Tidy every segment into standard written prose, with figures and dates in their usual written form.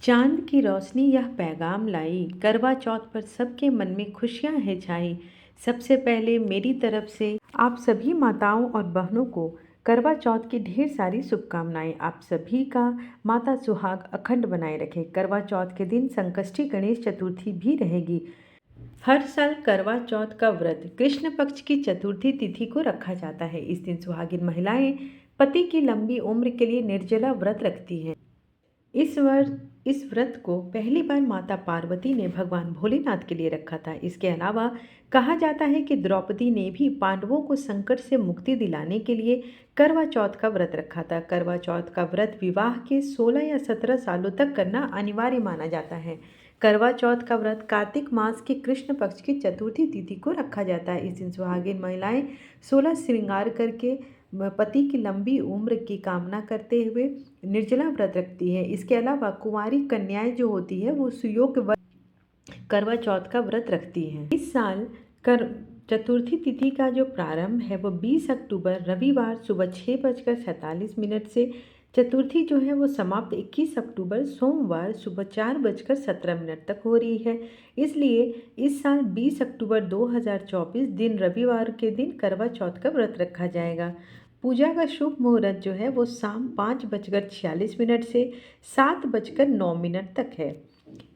चांद की रोशनी यह पैगाम लाई, करवा चौथ पर सबके मन में खुशियां है छाई। सबसे पहले मेरी तरफ से आप सभी माताओं और बहनों को करवा चौथ की ढेर सारी शुभकामनाएं। आप सभी का माता सुहाग अखंड बनाए रखे। करवा चौथ के दिन संकष्टी गणेश चतुर्थी भी रहेगी। हर साल करवा चौथ का व्रत कृष्ण पक्ष की चतुर्थी तिथि को रखा जाता है। इस दिन सुहागिन महिलाएं पति की लंबी उम्र के लिए निर्जला व्रत रखती हैं। इस व्रत को पहली बार माता पार्वती ने भगवान भोलेनाथ के लिए रखा था। इसके अलावा कहा जाता है कि द्रौपदी ने भी पांडवों को संकट से मुक्ति दिलाने के लिए करवा चौथ का व्रत रखा था। करवा चौथ का व्रत विवाह के 16 या 17 सालों तक करना अनिवार्य माना जाता है। करवा चौथ का व्रत कार्तिक मास के कृष्ण पक्ष की चतुर्थी तिथि को रखा जाता है। इस दिन सुहागिन महिलाएं 16 श्रृंगार करके पति की लंबी उम्र की कामना करते हुए निर्जला व्रत रखती है। इसके अलावा कुंवारी कन्याएं जो होती है वो सुयोग करवा चौथ का व्रत रखती हैं। इस साल कर चतुर्थी तिथि का जो प्रारंभ है वो 20 अक्टूबर रविवार सुबह 6:47 से चतुर्थी जो है वो समाप्त 21 अक्टूबर सोमवार सुबह 4:17 तक हो रही है। इसलिए इस साल 20 अक्टूबर 2024 दिन रविवार के दिन करवा चौथ का व्रत रखा जाएगा। पूजा का शुभ मुहूर्त जो है वो शाम 5:46 से 7:09 तक है।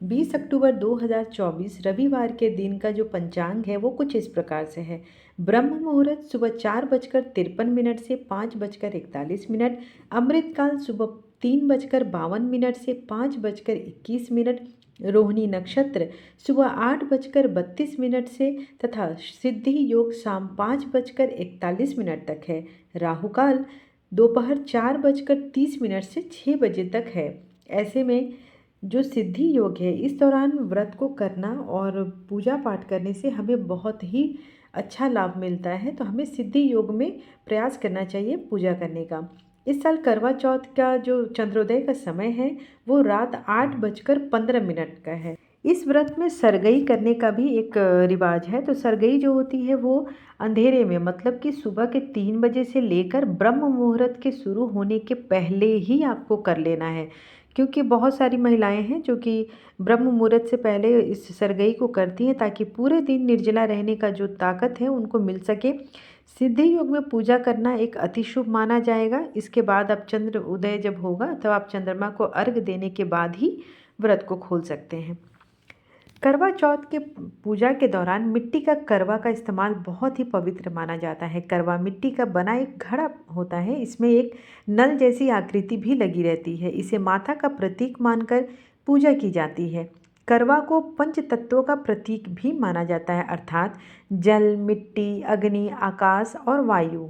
20 अक्टूबर 2024 रविवार के दिन का जो पंचांग है वो कुछ इस प्रकार से है। ब्रह्म मुहूर्त सुबह 4:53 से 5:41, अमृतकाल सुबह 3:52 से 5:21, रोहिणी नक्षत्र सुबह 8:32 से तथा सिद्धि योग शाम 5:41 तक है। राहु काल दोपहर 4:30 से 6 बजे तक है। ऐसे में जो सिद्धि योग है इस दौरान व्रत को करना और पूजा पाठ करने से हमें बहुत ही अच्छा लाभ मिलता है। तो हमें सिद्धि योग में प्रयास करना चाहिए पूजा करने का। इस साल करवा चौथ का जो चंद्रोदय का समय है वो रात 8:15 का है। इस व्रत में सरगई करने का भी एक रिवाज है। तो सरगई जो होती है वो अंधेरे में मतलब कि सुबह के 3 बजे से लेकर ब्रह्म मुहूर्त के शुरू होने के पहले ही आपको कर लेना है, क्योंकि बहुत सारी महिलाएं हैं जो कि ब्रह्म मुहूर्त से पहले इस सरगई को करती हैं ताकि पूरे दिन निर्जला रहने का जो ताकत है उनको मिल सके। सिद्धि योग में पूजा करना एक अति शुभ माना जाएगा। इसके बाद अब चंद्र उदय जब होगा तब आप चंद्रमा को अर्घ देने के बाद ही व्रत को खोल सकते हैं। करवा चौथ के पूजा के दौरान मिट्टी का करवा का इस्तेमाल बहुत ही पवित्र माना जाता है। करवा मिट्टी का बना एक घड़ा होता है। इसमें एक नल जैसी आकृति भी लगी रहती है। इसे माता का प्रतीक मानकर पूजा की जाती है। करवा को पंच तत्वों का प्रतीक भी माना जाता है, अर्थात जल, मिट्टी, अग्नि, आकाश और वायु।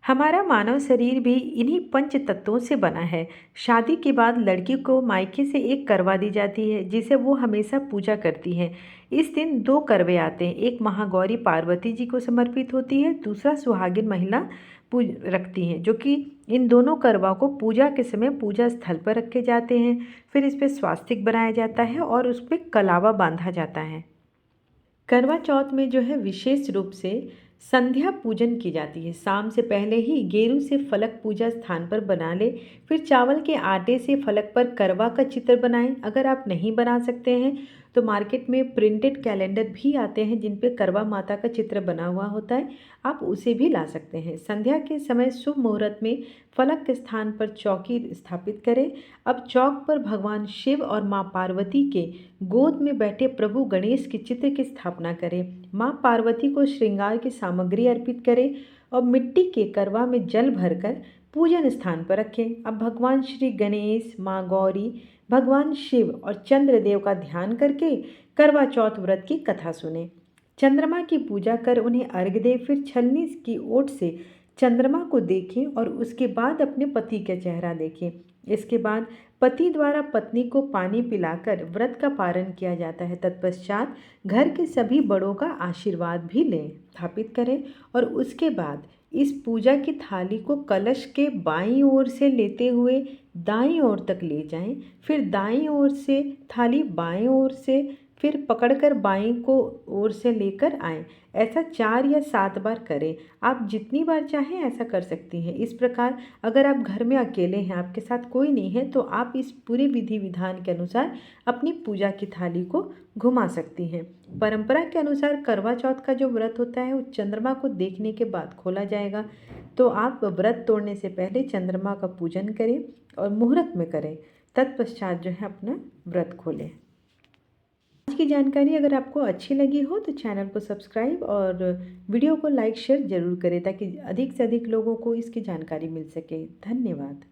हमारा मानव शरीर भी इन्हीं पंच तत्वों से बना है। शादी के बाद लड़की को मायके से एक करवा दी जाती है जिसे वो हमेशा पूजा करती है। इस दिन 2 करवे आते हैं, एक महागौरी पार्वती जी को समर्पित होती है, दूसरा सुहागिन महिला रखती हैं, जो कि इन दोनों करवा को पूजा के समय पूजा स्थल पर रखे जाते हैं। फिर इस पर स्वास्तिक बनाया जाता है और उस पर कलावा बांधा जाता है। करवा चौथ में जो है विशेष रूप से संध्या पूजन की जाती है। शाम से पहले ही गेरू से फलक पूजा स्थान पर बना ले। फिर चावल के आटे से फलक पर करवा का चित्र बनाएं। अगर आप नहीं बना सकते हैं तो मार्केट में प्रिंटेड कैलेंडर भी आते हैं जिन पे करवा माता का चित्र बना हुआ होता है, आप उसे भी ला सकते हैं। संध्या के समय शुभ मुहूर्त में फलक के स्थान पर चौकी स्थापित करें। अब चौक पर भगवान शिव और माँ पार्वती के गोद में बैठे प्रभु गणेश के चित्र की स्थापना करें। माँ पार्वती को श्रृंगार की सामग्री अर्पित करें और मिट्टी के करवा में जल भरकर पूजन स्थान पर रखें। अब भगवान श्री गणेश, माँ गौरी, भगवान शिव और चंद्रदेव का ध्यान करके करवा चौथ व्रत की कथा सुने। चंद्रमा की पूजा कर उन्हें अर्घ्य दें। फिर छलनी की ओट से चंद्रमा को देखें और उसके बाद अपने पति का चेहरा देखें। इसके बाद पति द्वारा पत्नी को पानी पिलाकर व्रत का पारण किया जाता है। तत्पश्चात घर के सभी बड़ों का आशीर्वाद भी लें, स्थापित करें और उसके बाद इस पूजा की थाली को कलश के बाईं ओर से लेते हुए दाईं ओर तक ले जाएं, फिर दाईं ओर से थाली बाएं ओर से, फिर पकड़कर बाईं को ओर से लेकर आएं। ऐसा 4 या 7 बार करें। आप जितनी बार चाहें ऐसा कर सकती हैं। इस प्रकार अगर आप घर में अकेले हैं, आपके साथ कोई नहीं है, तो आप इस पूरे विधि विधान के अनुसार अपनी पूजा की थाली को घुमा सकती हैं। परंपरा के अनुसार करवा चौथ का जो व्रत होता है वो चंद्रमा को देखने के बाद खोला जाएगा। तो आप व्रत तोड़ने से पहले चंद्रमा का पूजन करें और मुहूर्त में करें, तत्पश्चात जो है अपना व्रत खोलें। आज की जानकारी अगर आपको अच्छी लगी हो तो चैनल को सब्सक्राइब और वीडियो को लाइक शेयर ज़रूर करें, ताकि अधिक से अधिक लोगों को इसकी जानकारी मिल सके। धन्यवाद।